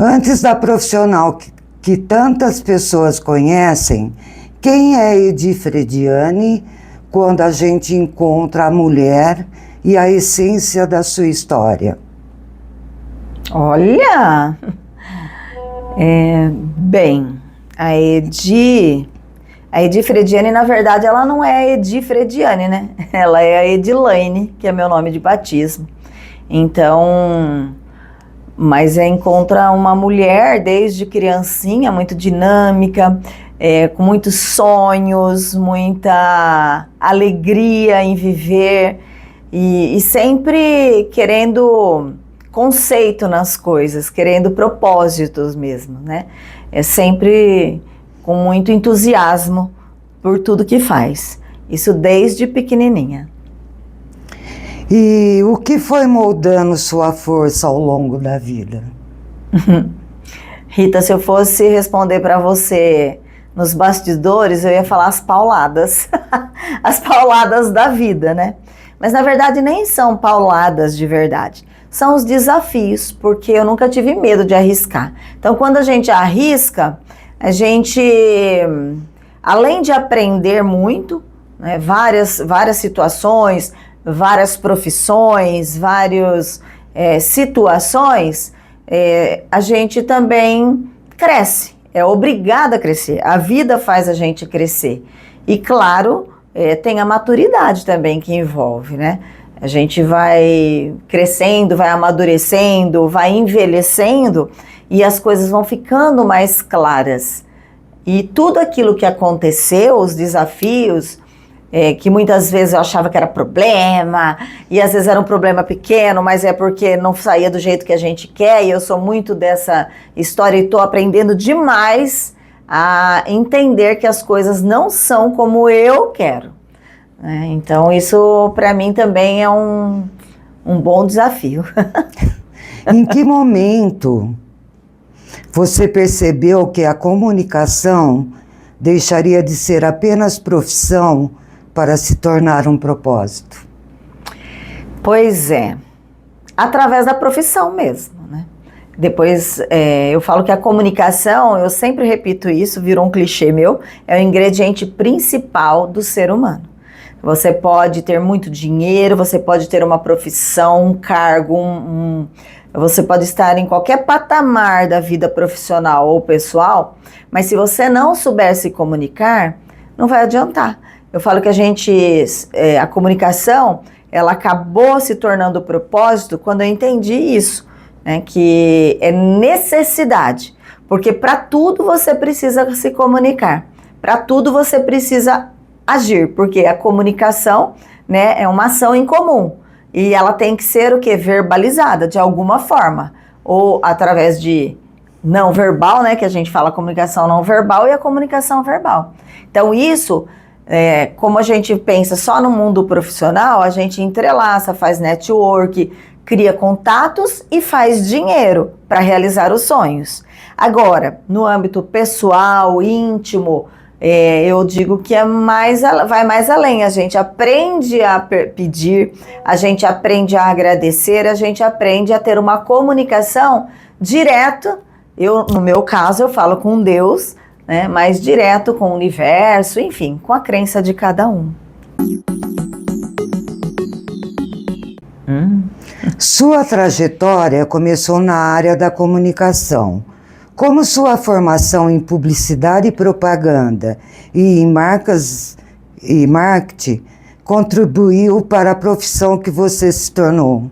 Antes da profissional que tantas pessoas conhecem, quem é Edi Frediani quando a gente encontra a mulher e a essência da sua história? Olha, bem, a Edi Frediani, na verdade, ela não é a Edi Frediani, né? Ela é a Edilaine, que é meu nome de batismo. Então, mas encontra uma mulher desde criancinha, muito dinâmica, com muitos sonhos, muita alegria em viver e sempre querendo conceito nas coisas, querendo propósitos mesmo, né? É sempre com muito entusiasmo por tudo que faz. Isso desde pequenininha. E o que foi moldando sua força ao longo da vida? Rita, se eu fosse responder para você nos bastidores, eu ia falar as pauladas. As pauladas da vida, né? Mas na verdade nem são pauladas de verdade. São os desafios, porque eu nunca tive medo de arriscar. Então quando a gente arrisca, a gente, além de aprender muito, né, várias situações, várias profissões, várias situações, a gente também cresce, é obrigada a crescer. A vida faz a gente crescer. E claro, tem a maturidade também que envolve, né? A gente vai crescendo, vai amadurecendo, vai envelhecendo e as coisas vão ficando mais claras. E tudo aquilo que aconteceu, os desafios, que muitas vezes eu achava que era problema, e às vezes era um problema pequeno, mas é porque não saía do jeito que a gente quer, e eu sou muito dessa história e estou aprendendo demais a entender que as coisas não são como eu quero. Então isso para mim também é um bom desafio. Em que momento você percebeu que a comunicação deixaria de ser apenas profissão para se tornar um propósito? Pois é, através da profissão mesmo, né? Depois eu falo que a comunicação, eu sempre repito isso, virou um clichê meu, é o ingrediente principal do ser humano. Você pode ter muito dinheiro, você pode ter uma profissão, um cargo, você pode estar em qualquer patamar da vida profissional ou pessoal, mas se você não souber se comunicar, não vai adiantar. Eu falo que a comunicação, ela acabou se tornando propósito quando eu entendi isso, né, que é necessidade, porque para tudo você precisa se comunicar, para tudo você precisa agir, porque a comunicação, né, é uma ação em comum. E ela tem que ser o quê? Verbalizada de alguma forma. Ou através de não verbal, né? Que a gente fala a comunicação não verbal e a comunicação verbal. Então isso, como a gente pensa só no mundo profissional, a gente entrelaça, faz network, cria contatos e faz dinheiro para realizar os sonhos. Agora, no âmbito pessoal, íntimo, eu digo que vai mais além. A gente aprende a pedir, a gente aprende a agradecer, a gente aprende a ter uma comunicação direto. No meu caso, eu falo com Deus, né, mais direto com o universo, enfim, com a crença de cada um. Sua trajetória começou na área da comunicação. Como sua formação em publicidade e propaganda e em marcas e marketing contribuiu para a profissão que você se tornou?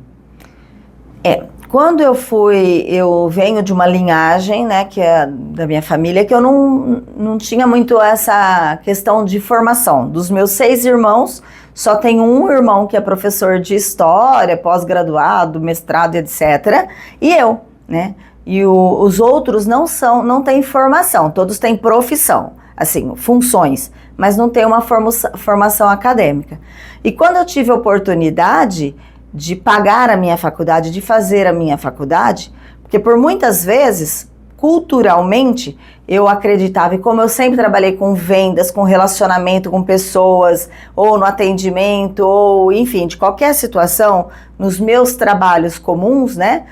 Quando eu venho de uma linhagem, né, que é da minha família, que eu não tinha muito essa questão de formação. Dos meus 6 irmãos, só tenho um irmão que é professor de história, pós-graduado, mestrado, etc. E eu, né? E os outros não têm formação, todos têm profissão, assim, funções, mas não tem uma formação acadêmica. E quando eu tive a oportunidade de pagar a minha faculdade, de fazer a minha faculdade, porque por muitas vezes, culturalmente, eu acreditava, e como eu sempre trabalhei com vendas, com relacionamento com pessoas, ou no atendimento, ou enfim, de qualquer situação, nos meus trabalhos comuns, né?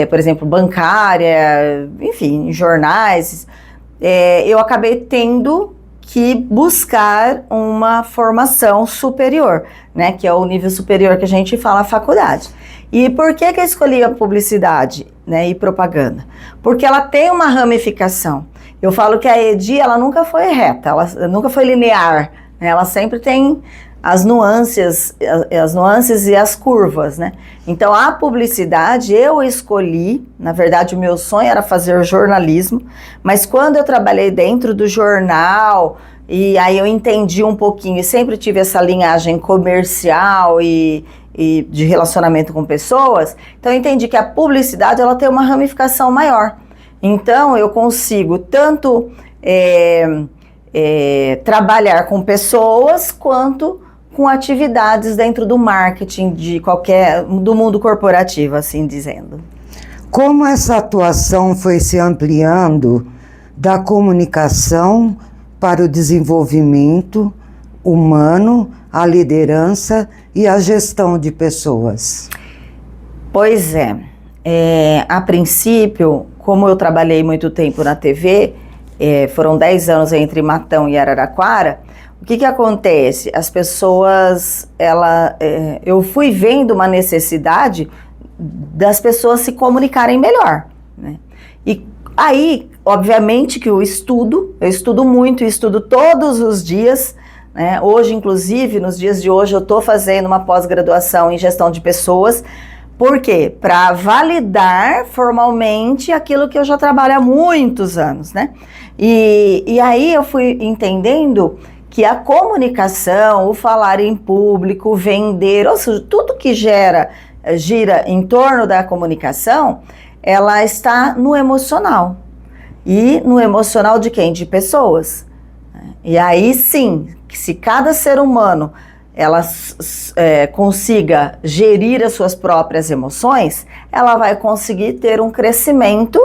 por exemplo, bancária, enfim, jornais, eu acabei tendo que buscar uma formação superior, né, que é o nível superior que a gente fala, a faculdade. E por que eu escolhi a publicidade, né, e propaganda? Porque ela tem uma ramificação. Eu falo que a EDI, ela nunca foi reta, ela nunca foi linear, né, ela sempre tem as nuances e as curvas, né? Então, a publicidade eu escolhi, na verdade, o meu sonho era fazer jornalismo, mas quando eu trabalhei dentro do jornal, e aí eu entendi um pouquinho, e sempre tive essa linhagem comercial e de relacionamento com pessoas, então eu entendi que a publicidade, ela tem uma ramificação maior. Então, eu consigo tanto trabalhar com pessoas, quanto com atividades dentro do marketing do mundo corporativo, assim dizendo. Como essa atuação foi se ampliando da comunicação para o desenvolvimento humano, a liderança e a gestão de pessoas? Pois a princípio, como eu trabalhei muito tempo na TV, foram 10 anos entre Matão e Araraquara. O que acontece? As pessoas, eu fui vendo uma necessidade das pessoas se comunicarem melhor, né? E aí, obviamente que eu estudo muito, estudo todos os dias, né? Hoje, inclusive, nos dias de hoje, eu estou fazendo uma pós-graduação em gestão de pessoas. Por quê? Para validar formalmente aquilo que eu já trabalho há muitos anos, né? E aí eu fui entendendo que a comunicação, o falar em público, vender, ou seja, tudo que gira em torno da comunicação, ela está no emocional. E no emocional de quem? De pessoas. E aí sim, se cada ser humano ela consiga gerir as suas próprias emoções, ela vai conseguir ter um crescimento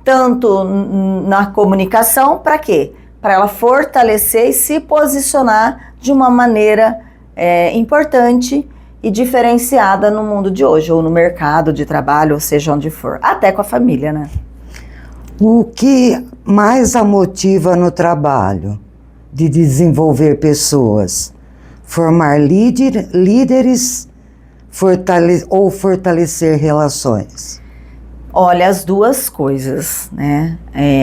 tanto na comunicação, para quê? Para ela fortalecer e se posicionar de uma maneira importante e diferenciada no mundo de hoje, ou no mercado de trabalho, ou seja, onde for, até com a família, né? O que mais a motiva no trabalho de desenvolver pessoas? Formar líderes ou fortalecer relações? Olha, as duas coisas, né?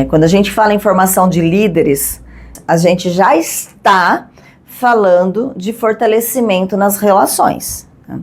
Quando a gente fala em formação de líderes, a gente já está falando de fortalecimento nas relações, né?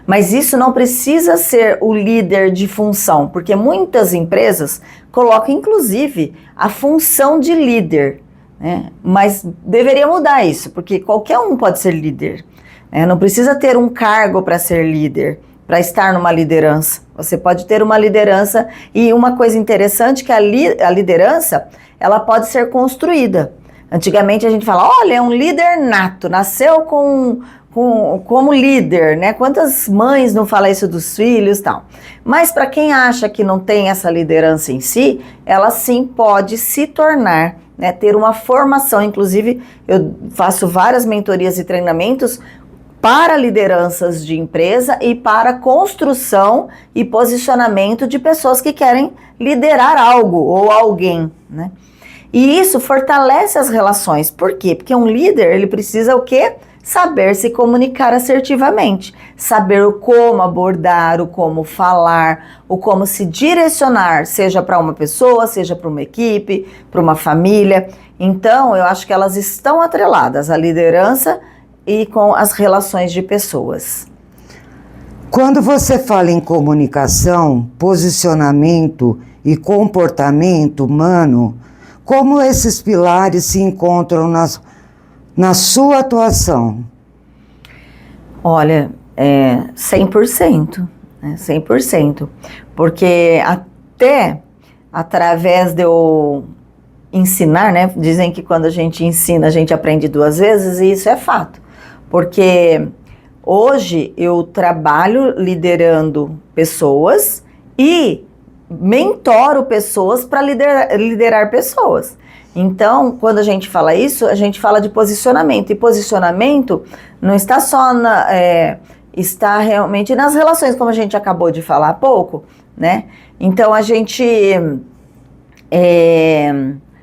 Mas isso não precisa ser o líder de função, porque muitas empresas colocam, inclusive, a função de líder, né? Mas deveria mudar isso, porque qualquer um pode ser líder, né? Não precisa ter um cargo para ser líder, para estar numa liderança. Você pode ter uma liderança, e uma coisa interessante é que a liderança, ela pode ser construída. Antigamente a gente fala, olha, é um líder nato, nasceu como líder, né? Quantas mães não falam isso dos filhos e tal? Mas para quem acha que não tem essa liderança em si, ela sim pode se tornar, né? Ter uma formação. Inclusive, eu faço várias mentorias e treinamentos para lideranças de empresa e para construção e posicionamento de pessoas que querem liderar algo ou alguém, né? E isso fortalece as relações. Por quê? Porque um líder, ele precisa o quê? Saber se comunicar assertivamente, saber o como abordar, o como falar, o como se direcionar, seja para uma pessoa, seja para uma equipe, para uma família. Então, eu acho que elas estão atreladas, a liderança e com as relações de pessoas. Quando você fala em comunicação, posicionamento e comportamento humano, como esses pilares se encontram na sua atuação? Olha, 100%, né? 100%, porque até através de eu ensinar, né? Dizem que quando a gente ensina, a gente aprende 2 vezes, e isso é fato, porque hoje eu trabalho liderando pessoas e mentoro pessoas para liderar pessoas. Então, quando a gente fala isso, a gente fala de posicionamento. E posicionamento não está só está realmente nas relações, como a gente acabou de falar há pouco, né? Então a gente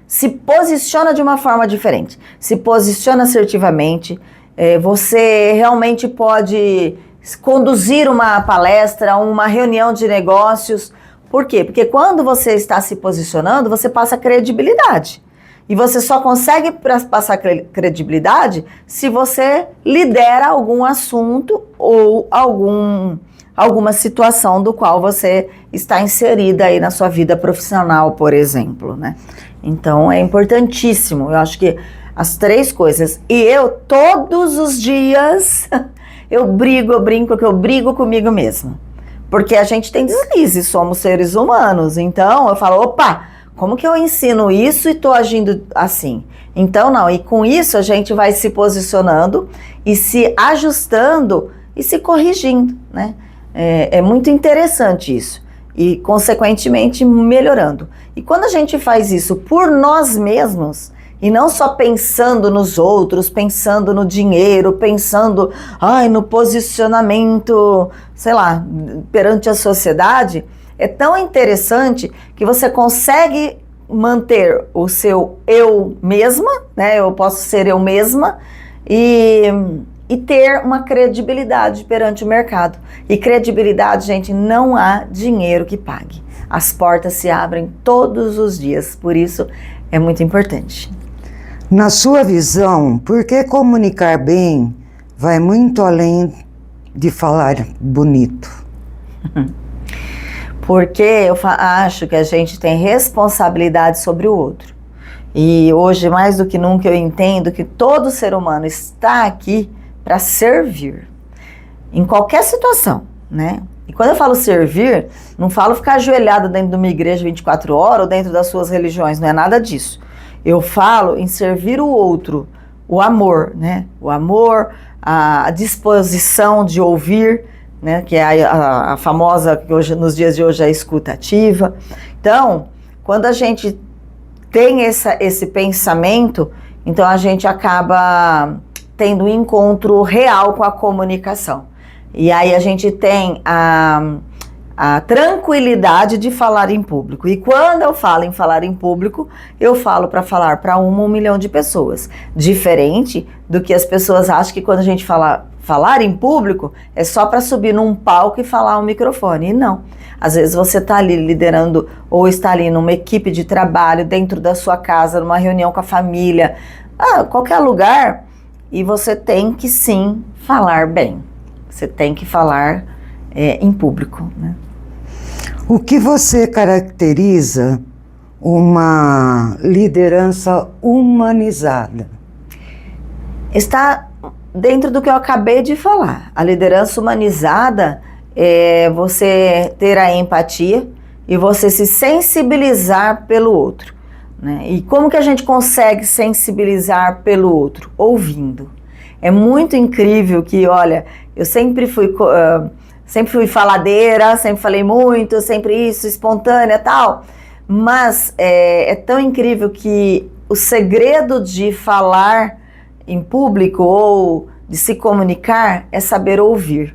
se posiciona de uma forma diferente, se posiciona assertivamente. Você realmente pode conduzir uma palestra, uma reunião de negócios. Por quê? Porque quando você está se posicionando, você passa credibilidade. E você só consegue passar credibilidade se você lidera algum assunto ou alguma situação do qual você está inserida aí na sua vida profissional, por exemplo, né? Então é importantíssimo, eu acho que as 3 coisas. E eu, todos os dias, eu brigo comigo mesma. Porque a gente tem deslizes, somos seres humanos. Então eu falo, opa, como que eu ensino isso e tô agindo assim? Então não, e com isso a gente vai se posicionando e se ajustando e se corrigindo, né? É muito interessante isso. E, consequentemente, melhorando. E quando a gente faz isso por nós mesmos, e não só pensando nos outros, pensando no dinheiro, pensando no posicionamento, sei lá, perante a sociedade, é tão interessante que você consegue manter o seu eu mesma, né? Eu posso ser eu mesma e ter uma credibilidade perante o mercado. E credibilidade, gente, não há dinheiro que pague. As portas se abrem todos os dias, por isso é muito importante. Na sua visão, por que comunicar bem vai muito além de falar bonito? Porque eu acho que a gente tem responsabilidade sobre o outro. E hoje, mais do que nunca, eu entendo que todo ser humano está aqui para servir, em qualquer situação, né? E quando eu falo servir, não falo ficar ajoelhado dentro de uma igreja 24 horas ou dentro das suas religiões, não é nada disso. Eu falo em servir o outro, o amor, né? O amor, a disposição de ouvir, né? Que é a famosa, que hoje, nos dias de hoje, é a escuta ativa. Então, quando a gente tem esse pensamento, então a gente acaba tendo um encontro real com a comunicação. E aí a gente tem a tranquilidade de falar em público. E quando eu falo em falar em público, eu falo para falar para 1 milhão de pessoas. Diferente do que as pessoas acham que quando a gente falar em público é só para subir num palco e falar um microfone. E não. Às vezes você está ali liderando ou está ali numa equipe de trabalho, dentro da sua casa, numa reunião com a família, qualquer lugar, e você tem que sim falar bem. Você tem que falar em público, né? O que você caracteriza uma liderança humanizada? Está dentro do que eu acabei de falar. A liderança humanizada é você ter a empatia e você se sensibilizar pelo outro, né? E como que a gente consegue sensibilizar pelo outro? Ouvindo. É muito incrível que, olha, eu sempre fui faladeira, sempre falei muito, sempre isso, espontânea e tal, mas é tão incrível que o segredo de falar em público ou de se comunicar é saber ouvir.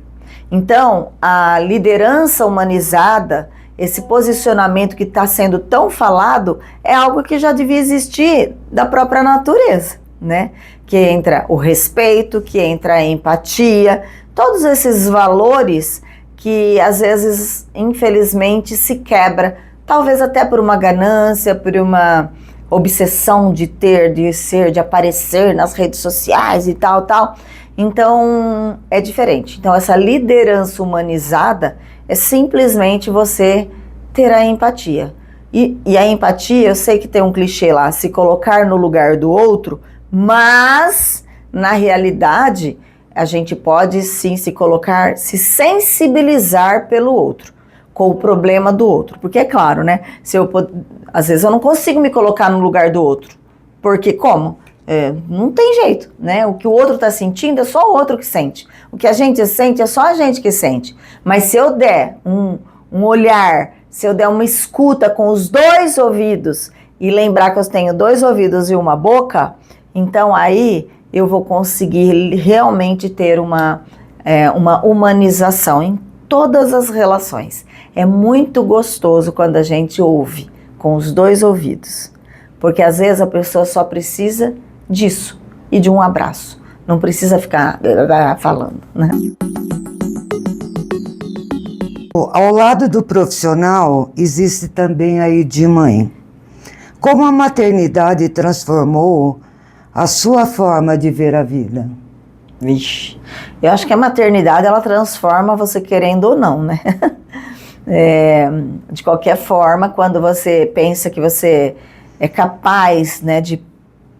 Então, a liderança humanizada, esse posicionamento que está sendo tão falado, é algo que já devia existir da própria natureza, né? Que entra o respeito, que entra a empatia, todos esses valores que às vezes, infelizmente, se quebra, talvez até por uma ganância, por uma obsessão de ter, de ser, de aparecer nas redes sociais e tal. Então, é diferente. Então, essa liderança humanizada é simplesmente você ter a empatia. E a empatia, eu sei que tem um clichê lá, se colocar no lugar do outro, mas, na realidade, a gente pode sim se colocar, se sensibilizar pelo outro, com o problema do outro. Porque é claro, né? Às vezes eu não consigo me colocar no lugar do outro. Porque como? Não tem jeito, né? O que o outro está sentindo é só o outro que sente. O que a gente sente é só a gente que sente. Mas se eu der um olhar, se eu der uma escuta com os 2 ouvidos e lembrar que eu tenho 2 ouvidos e uma boca, então aí eu vou conseguir realmente ter uma humanização todas as relações. É muito gostoso quando a gente ouve com os dois ouvidos, porque às vezes a pessoa só precisa disso e de um abraço, não precisa ficar falando, né? Ao lado do profissional, existe também aí de mãe. Como a maternidade transformou a sua forma de ver a vida? Vixe, eu acho que a maternidade, ela transforma você querendo ou não, né? De qualquer forma, quando você pensa que você é capaz, né, de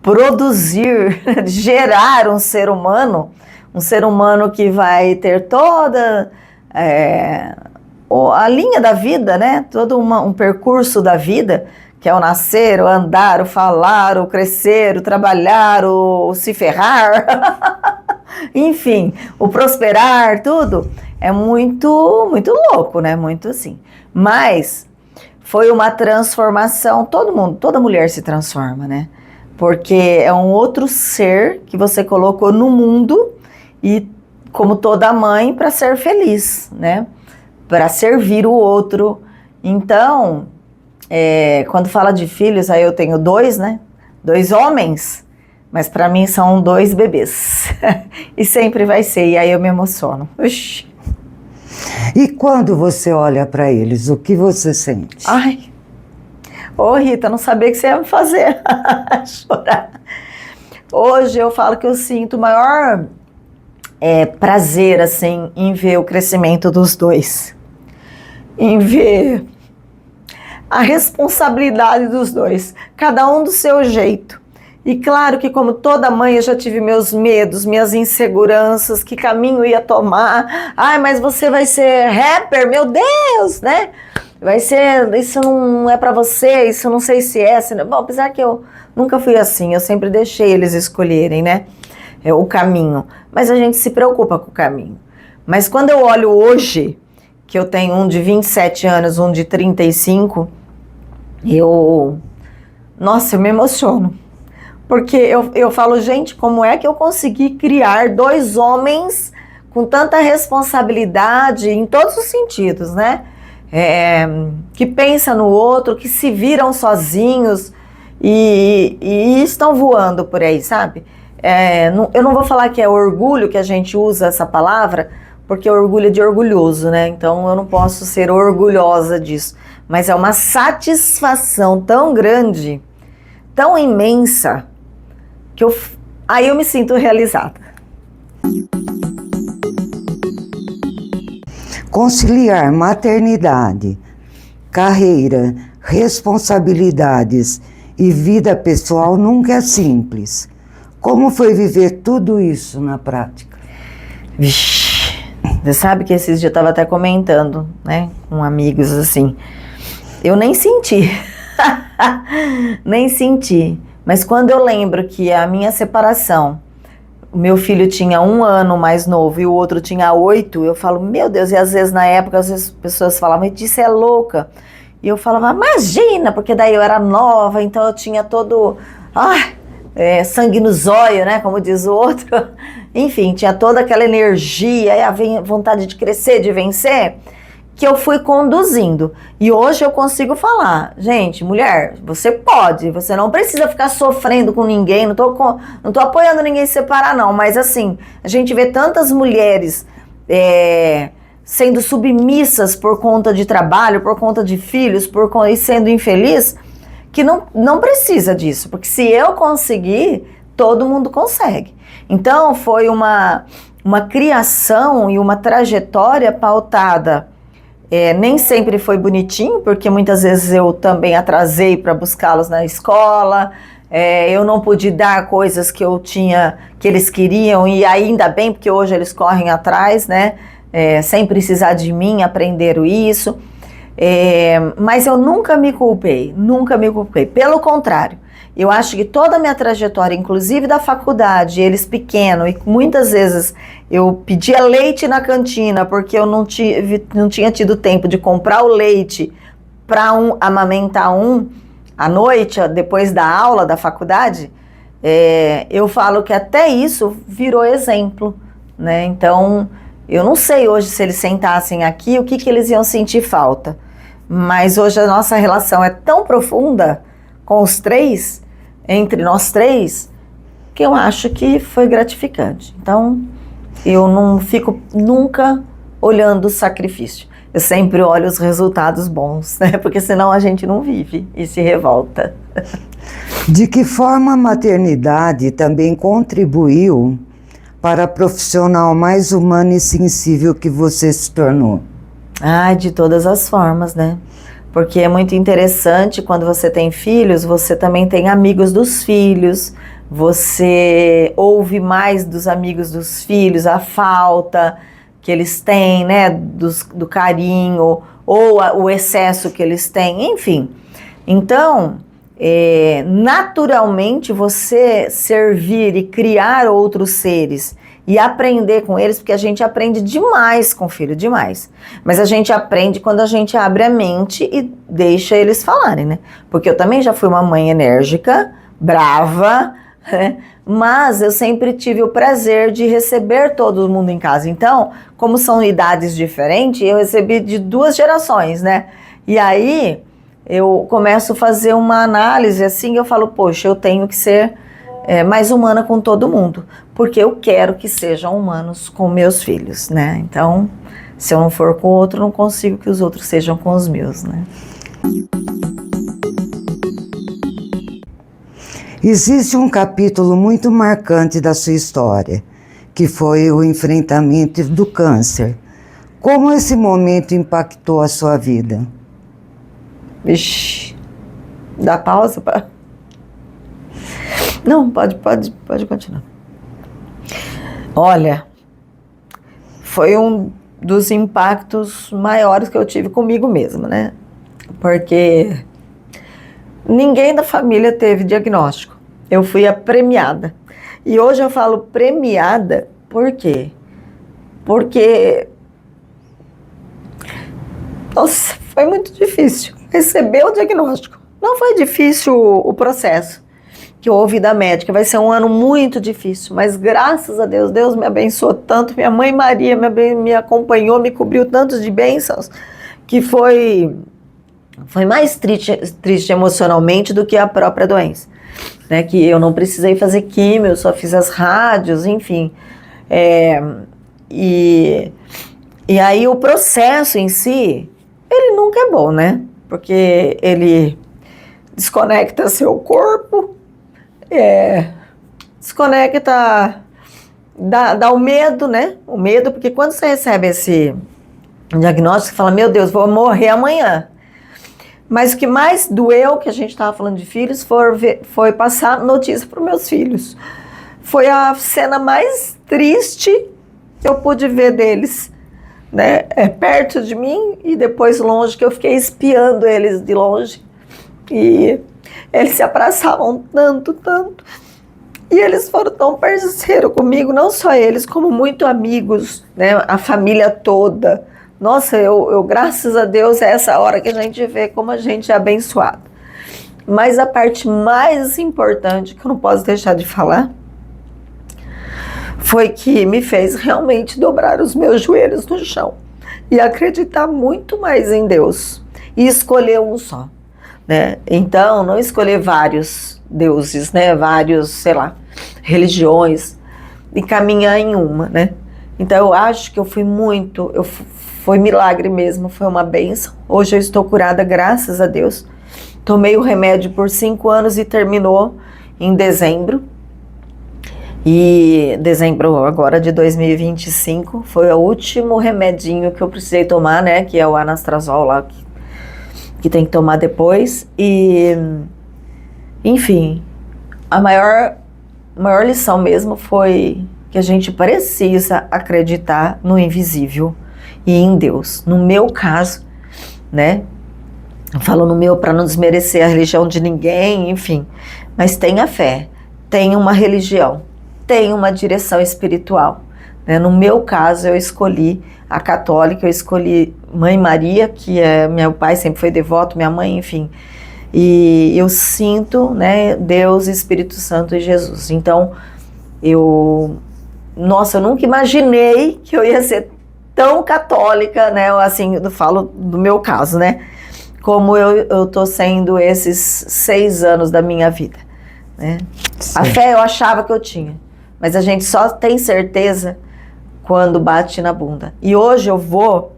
produzir, de gerar um ser humano que vai ter toda a linha da vida, né? Todo um percurso da vida, que é o nascer, o andar, o falar, o crescer, o trabalhar, o se ferrar, enfim, o prosperar, tudo. É muito, muito louco, né? Muito assim. Mas foi uma transformação, toda mulher se transforma, né? Porque é um outro ser que você colocou no mundo e, como toda mãe, para ser feliz, né? Para servir o outro. Então, quando fala de filhos, aí eu tenho 2, né? 2 homens, mas para mim são 2 bebês. E sempre vai ser, e aí eu me emociono. Uxi. E quando você olha para eles, o que você sente? Ai, ô Rita, não sabia que você ia me fazer chorar. Hoje eu falo que eu sinto o maior prazer, assim, em ver o crescimento dos 2. Em ver a responsabilidade dos 2, cada um do seu jeito. E claro que, como toda mãe, eu já tive meus medos, minhas inseguranças, que caminho ia tomar. Ai, mas você vai ser rapper, meu Deus, né? Vai ser, isso não é pra você, isso não sei se é. Bom, apesar que eu nunca fui assim, eu sempre deixei eles escolherem, né? O caminho. Mas a gente se preocupa com o caminho. Mas quando eu olho hoje, que eu tenho um de 27 anos, um de 35, nossa, eu me emociono. Porque eu falo, gente, como é que eu consegui criar 2 homens com tanta responsabilidade em todos os sentidos, né? Que pensam no outro, que se viram sozinhos e estão voando por aí, sabe? Eu não vou falar que é orgulho que a gente usa essa palavra, porque orgulho é de orgulhoso, né? Então eu não posso ser orgulhosa disso. Mas é uma satisfação tão grande, tão imensa, que aí eu me sinto realizada. Conciliar maternidade, carreira, responsabilidades e vida pessoal nunca é simples. Como foi viver tudo isso na prática? Vixe, você sabe que esses dias eu estava até comentando, né, com amigos assim, eu nem senti, nem senti. Mas quando eu lembro que a minha separação, o meu filho tinha 1 ano mais novo e o outro tinha 8, eu falo, meu Deus, e às vezes na época as pessoas falavam, mas isso é louca. E eu falava, imagina, porque daí eu era nova, então eu tinha todo, sangue no zóio, né, como diz o outro. Enfim, tinha toda aquela energia e a vontade de crescer, de vencer, que eu fui conduzindo. E hoje eu consigo falar, gente, mulher, você pode, você não precisa ficar sofrendo com ninguém, não tô apoiando ninguém se separar não, mas assim, a gente vê tantas mulheres sendo submissas por conta de trabalho, por conta de filhos, e sendo infeliz, que não precisa disso, porque se eu conseguir, todo mundo consegue. Então foi uma criação e uma trajetória pautada. Nem sempre foi bonitinho, porque muitas vezes eu também atrasei para buscá-los na escola, eu não pude dar coisas que que eles queriam, e ainda bem, porque hoje eles correm atrás, né, sem precisar de mim, aprenderam isso, mas eu nunca me culpei, pelo contrário. Eu acho que toda a minha trajetória, inclusive da faculdade, eles pequenos, e muitas vezes eu pedia leite na cantina porque eu não tinha tido tempo de comprar o leite para amamentar à noite, depois da aula da faculdade, eu falo que até isso virou exemplo, né? Então, Eu não sei hoje se eles sentassem aqui, o que eles iam sentir falta. Mas hoje a nossa relação é tão profunda com os três, entre nós três, que eu acho que foi gratificante. Então, eu não fico nunca olhando o sacrifício. Eu sempre olho os resultados bons, né? Porque senão a gente não vive e se revolta. De que forma a maternidade também contribuiu para a profissional mais humana e sensível que você se tornou? Ah, de todas as formas, né? Porque é muito interessante quando você tem filhos, você também tem amigos dos filhos, você ouve mais dos amigos dos filhos, a falta que eles têm, né? Do carinho, ou o excesso que eles têm, enfim. Então, naturalmente você servir e criar outros seres e aprender com eles, porque a gente aprende demais com o filho, demais. Mas a gente aprende quando a gente abre a mente e deixa eles falarem, né? Porque eu também já fui uma mãe enérgica, brava, né? Mas eu sempre tive o prazer de receber todo mundo em casa. Então, como são idades diferentes, eu recebi de 2 gerações, né? E aí eu começo a fazer uma análise assim, eu falo, poxa, eu tenho que ser mais humana com todo mundo, porque eu quero que sejam humanos com meus filhos, né? Então, se eu não for com o outro, não consigo que os outros sejam com os meus, né? Existe um capítulo muito marcante da sua história, que foi o enfrentamento do câncer. Como esse momento impactou a sua vida? Vixe, dá pausa para... Não, pode continuar. Olha, foi um dos impactos maiores que eu tive comigo mesma, né? Porque ninguém da família teve diagnóstico. Eu fui a premiada. E hoje eu falo premiada, por quê? Porque, nossa, foi muito difícil receber o diagnóstico. Não foi difícil o processo que eu ouvi da médica. Vai ser um ano muito difícil, mas graças a Deus, Deus me abençoou tanto. Minha mãe Maria me acompanhou, me cobriu tantos de bênçãos, que foi mais triste emocionalmente do que a própria doença, né? Que eu não precisei fazer químio, eu só fiz as rádios, enfim. E aí o processo em si, ele nunca é bom, né? Porque ele desconecta seu corpo, desconecta, dá o medo, né? O medo, porque quando você recebe esse diagnóstico, você fala, meu Deus, vou morrer amanhã. Mas o que mais doeu, que a gente estava falando de filhos, foi passar notícia para os meus filhos. Foi a cena mais triste que eu pude ver deles, né? Perto de mim e depois longe, que eu fiquei espiando eles de longe. E eles se abraçavam tanto, tanto. E eles foram tão parceiros comigo, não só eles, como muito amigos, né? A família toda. Nossa, eu graças a Deus, é essa hora que a gente vê como a gente é abençoado. Mas a parte mais importante, que eu não posso deixar de falar, foi que me fez realmente dobrar os meus joelhos no chão e acreditar muito mais em Deus e escolher um só, né? Então, não escolher vários deuses, né? Vários, sei lá, religiões, e caminhar em uma, né? Então, eu acho que eu fui muito... Foi milagre mesmo, foi uma bênção. Hoje eu estou curada, graças a Deus. Tomei o remédio por 5 anos e terminou em dezembro. E dezembro agora de 2025 foi o último remedinho que eu precisei tomar, né? Que é o anastrozol lá, que tem que tomar depois. E, enfim, a maior lição mesmo foi que a gente precisa acreditar no invisível e em Deus. No meu caso, né? Eu falo no meu para não desmerecer a religião de ninguém, enfim. Mas tenha fé, tenha uma religião, tenha uma direção espiritual, né? No meu caso, eu escolhi a católica, eu escolhi Mãe Maria, que meu pai sempre foi devoto, minha mãe, enfim. E eu sinto, né, Deus, Espírito Santo e Jesus. Então, eu nunca imaginei que eu ia ser tão católica, né? Assim, eu falo do meu caso, né? Como eu tô sendo esses 6 anos da minha vida, né? A fé eu achava que eu tinha, mas a gente só tem certeza quando bate na bunda. E hoje eu vou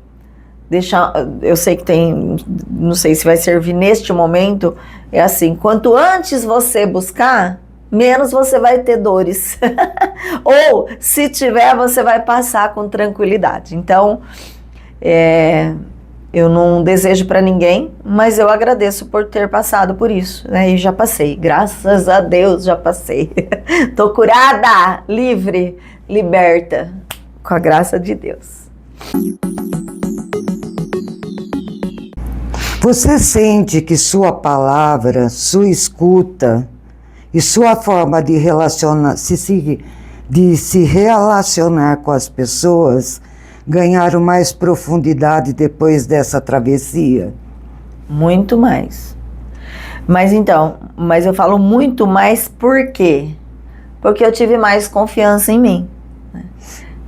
deixar, eu sei que tem, não sei se vai servir neste momento, é assim, quanto antes você buscar, menos você vai ter dores. Ou, se tiver, você vai passar com tranquilidade. Então, eu não desejo para ninguém, mas eu agradeço por ter passado por isso, né? E já passei, graças a Deus já passei. Tô curada, livre, liberta, com a graça de Deus. Você sente que sua palavra, sua escuta e sua forma de se relacionar com as pessoas ganharam mais profundidade depois dessa travessia? Muito mais. Mas eu falo muito mais por quê? Porque eu tive mais confiança em mim. Né?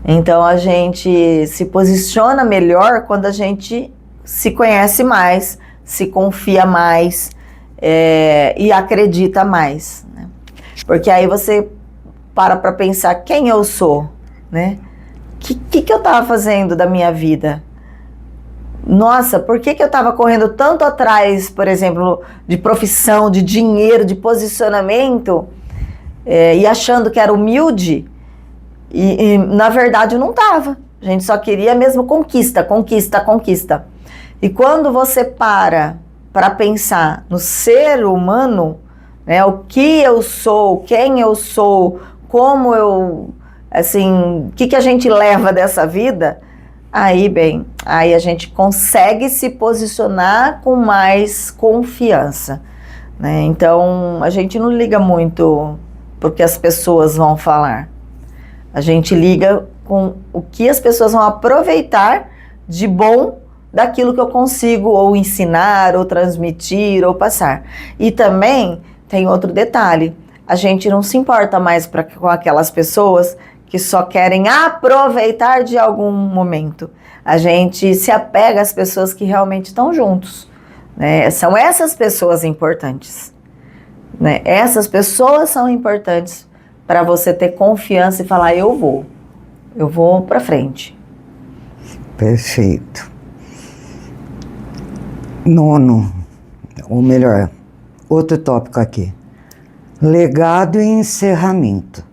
Então a gente se posiciona melhor quando a gente se conhece mais, se confia mais e acredita mais. Né? Porque aí você para pensar quem eu sou, né? Que eu estava fazendo da minha vida? Nossa, por que eu estava correndo tanto atrás, por exemplo, de profissão, de dinheiro, de posicionamento, e achando que era humilde, e na verdade eu não estava. A gente só queria mesmo conquista, conquista, conquista. E quando você para pensar no ser humano, né, o que eu sou, quem eu sou, como eu... assim, o que a gente leva dessa vida, aí a gente consegue se posicionar com mais confiança, né? Então, a gente não liga muito porque as pessoas vão falar. A gente liga com o que as pessoas vão aproveitar de bom daquilo que eu consigo ou ensinar, ou transmitir, ou passar. E também tem outro detalhe, a gente não se importa mais com aquelas pessoas que só querem aproveitar de algum momento. A gente se apega às pessoas que realmente estão juntos. Né? São essas pessoas importantes. Né? Essas pessoas são importantes para você ter confiança e falar, eu vou para frente. Perfeito. 9º, ou melhor, outro tópico aqui. Legado e encerramento.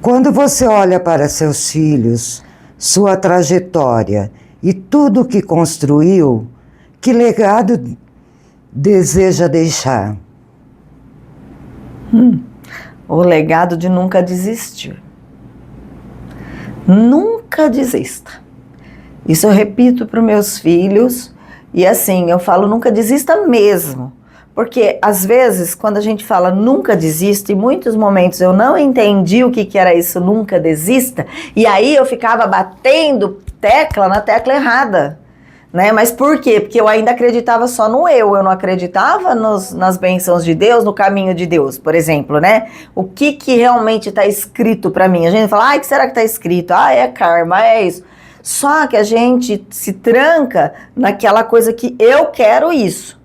Quando você olha para seus filhos, sua trajetória e tudo o que construiu, que legado deseja deixar? O legado de nunca desistir. Nunca desista. Isso eu repito para os meus filhos e assim, eu falo nunca desista mesmo. Porque, às vezes, quando a gente fala nunca desista, em muitos momentos eu não entendi o que era isso, nunca desista, e aí eu ficava batendo na tecla errada, né? Mas por quê? Porque eu ainda acreditava só no eu não acreditava nas bênçãos de Deus, no caminho de Deus, por exemplo, né? O que realmente está escrito para mim? A gente fala, o que será que está escrito? É karma, é isso. Só que a gente se tranca naquela coisa que eu quero isso.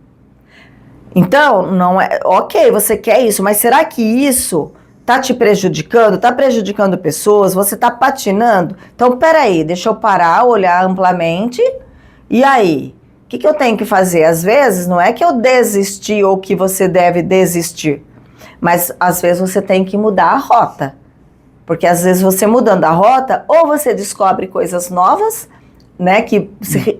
Então, não é... Ok, você quer isso, mas será que isso tá te prejudicando? Tá prejudicando pessoas? Você tá patinando? Então, peraí, deixa eu parar, olhar amplamente. E aí? O que eu tenho que fazer? Às vezes, não é que eu desisti ou que você deve desistir. Mas, às vezes, você tem que mudar a rota. Porque, às vezes, você mudando a rota, ou você descobre coisas novas, né? Que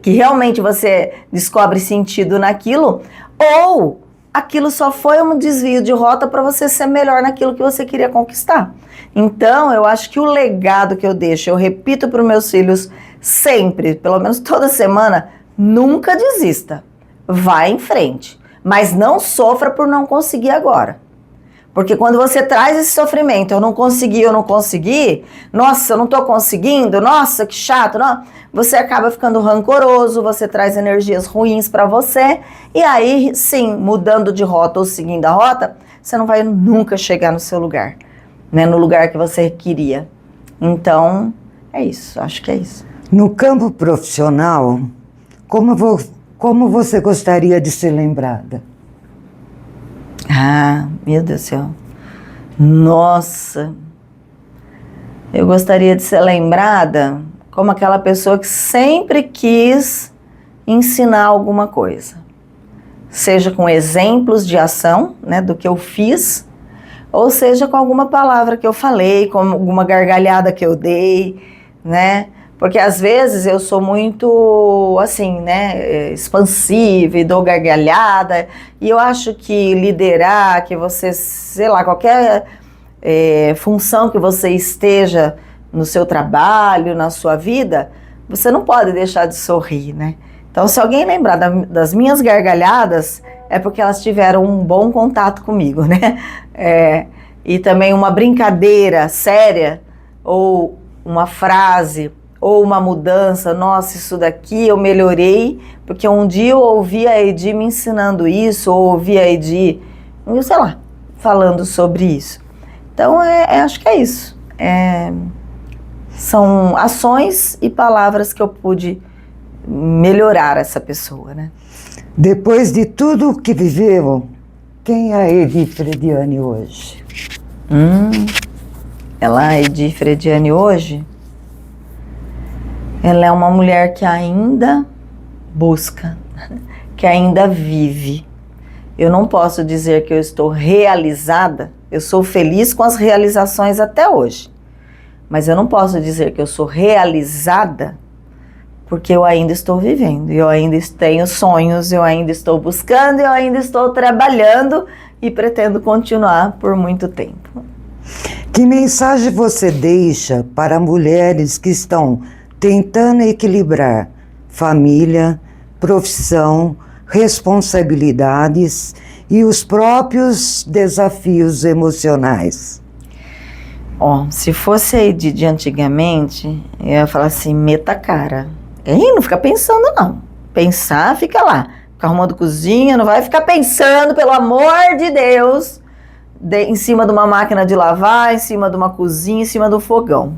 realmente você descobre sentido naquilo, ou... aquilo só foi um desvio de rota para você ser melhor naquilo que você queria conquistar. Então, eu acho que o legado que eu deixo, eu repito para os meus filhos sempre, pelo menos toda semana, nunca desista. Vá em frente, mas não sofra por não conseguir agora. Porque quando você traz esse sofrimento, eu não consegui, nossa, eu não estou conseguindo, nossa, que chato, não. Você acaba ficando rancoroso, você traz energias ruins para você, e aí, sim, mudando de rota ou seguindo a rota, você não vai nunca chegar no seu lugar, né, no lugar que você queria. Então, é isso, acho que é isso. No campo profissional, como você gostaria de ser lembrada? Ah, meu Deus do céu. Nossa, eu gostaria de ser lembrada como aquela pessoa que sempre quis ensinar alguma coisa. Seja com exemplos de ação, né, do que eu fiz, ou seja com alguma palavra que eu falei, com alguma gargalhada que eu dei, né? Porque às vezes eu sou muito, assim, né, expansiva e dou gargalhada, e eu acho que liderar, que você, sei lá, qualquer função que você esteja no seu trabalho, na sua vida, você não pode deixar de sorrir, né? Então, se alguém lembrar das minhas gargalhadas, é porque elas tiveram um bom contato comigo, né? E também uma brincadeira séria, ou uma frase, ou uma mudança, nossa, isso daqui eu melhorei, porque um dia eu ouvi a Edi me ensinando isso, ou ouvi a Edi, sei lá, falando sobre isso. Então, acho que é isso. São ações e palavras que eu pude melhorar essa pessoa, né? Depois de tudo o que viveu, quem é a Edi Frediani hoje? A Edi Frediani hoje, ela é uma mulher que ainda busca, que ainda vive. Eu não posso dizer que eu estou realizada, eu sou feliz com as realizações até hoje, mas eu não posso dizer que eu sou realizada porque eu ainda estou vivendo, eu ainda tenho sonhos, eu ainda estou buscando, eu ainda estou trabalhando e pretendo continuar por muito tempo. Que mensagem você deixa para mulheres que estão tentando equilibrar família, profissão, responsabilidades e os próprios desafios emocionais? Se fosse a Edi de antigamente, eu ia falar assim, meta a cara. Não fica pensando não. Pensar, fica lá. Fica arrumando cozinha, não vai ficar pensando, pelo amor de Deus, em cima de uma máquina de lavar, em cima de uma cozinha, em cima do fogão.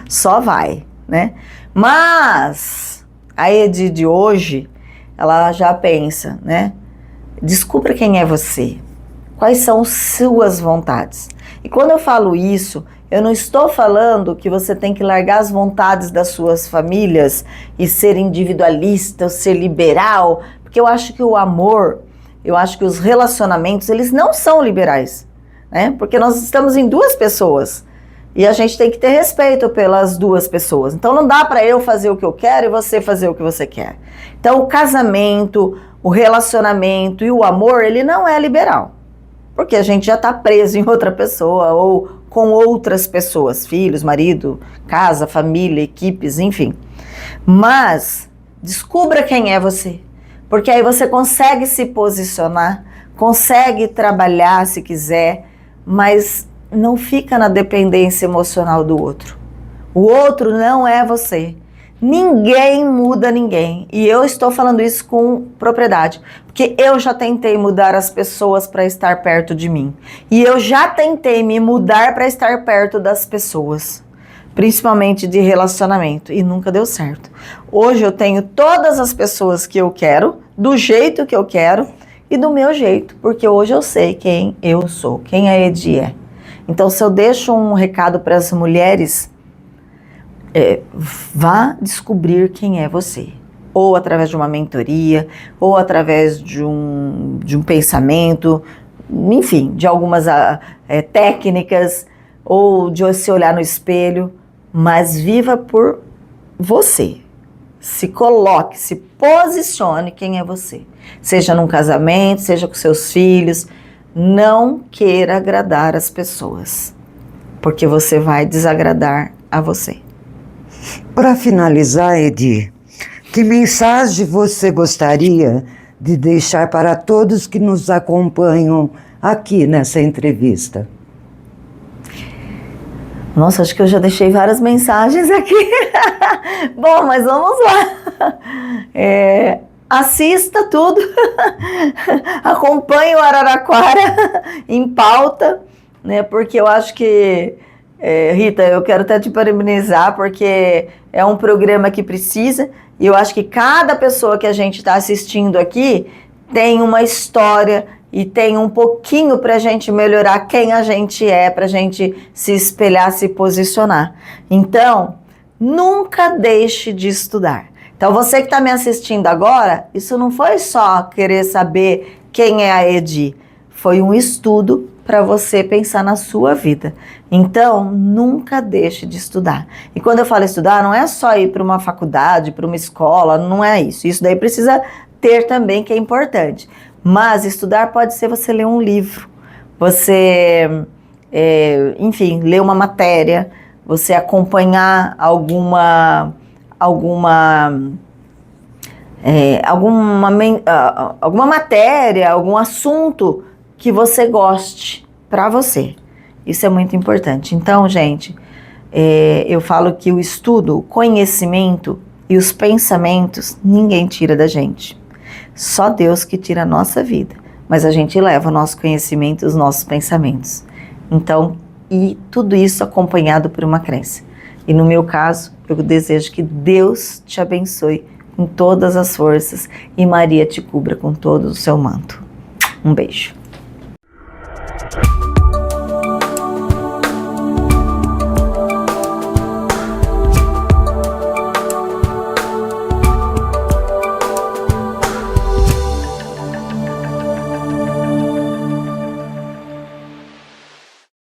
Só vai, né? Mas a Edi de hoje, ela já pensa, né? Descubra quem é você. Quais são suas vontades? E quando eu falo isso, eu não estou falando que você tem que largar as vontades das suas famílias e ser individualista, ou ser liberal, porque eu acho que o amor, eu acho que os relacionamentos, eles não são liberais, né? Porque nós estamos em duas pessoas e a gente tem que ter respeito pelas duas pessoas. Então não dá para eu fazer o que eu quero e você fazer o que você quer. Então o casamento, o relacionamento e o amor, ele não é liberal. Porque a gente já está preso em outra pessoa ou com outras pessoas, filhos, marido, casa, família, equipes, enfim. Mas descubra quem é você, porque aí você consegue se posicionar, consegue trabalhar se quiser, mas não fica na dependência emocional do outro. O outro não é você. Ninguém muda ninguém. E eu estou falando isso com propriedade, porque eu já tentei mudar as pessoas para estar perto de mim. E eu já tentei me mudar para estar perto das pessoas, principalmente de relacionamento, e nunca deu certo. Hoje eu tenho todas as pessoas que eu quero, do jeito que eu quero e do meu jeito, porque hoje eu sei quem eu sou, quem a Edi é. Então, se eu deixo um recado para as mulheres, vá descobrir quem é você, ou através de uma mentoria, ou através de um pensamento, enfim, de algumas técnicas, ou de se olhar no espelho, mas viva por você. Se coloque, se posicione quem é você. Seja num casamento, seja com seus filhos, não queira agradar as pessoas, porque você vai desagradar a você. Para finalizar, Edi, que mensagem você gostaria de deixar para todos que nos acompanham aqui nessa entrevista? Nossa, acho que eu já deixei várias mensagens aqui. Bom, mas vamos lá. Assista tudo. Acompanhe o Araraquara em pauta, né? Porque eu acho que Rita, eu quero até te parabenizar, porque é um programa que precisa, e eu acho que cada pessoa que a gente está assistindo aqui tem uma história e tem um pouquinho para a gente melhorar quem a gente é, para a gente se espelhar, se posicionar. Então, nunca deixe de estudar. Então, você que está me assistindo agora, isso não foi só querer saber quem é a Edi, foi um estudo para você pensar na sua vida. Então, nunca deixe de estudar. E quando eu falo estudar, não é só ir para uma faculdade, para uma escola, não é isso. Isso daí precisa ter também, que é importante. Mas estudar pode ser você ler um livro, você, enfim, ler uma matéria, você acompanhar alguma matéria, algum assunto que você goste para você. Isso é muito importante. Então, gente, eu falo que o estudo, o conhecimento e os pensamentos, ninguém tira da gente. Só Deus que tira a nossa vida. Mas a gente leva o nosso conhecimento e os nossos pensamentos. Então, e tudo isso acompanhado por uma crença. E no meu caso, eu desejo que Deus te abençoe com todas as forças e Maria te cubra com todo o seu manto. Um beijo.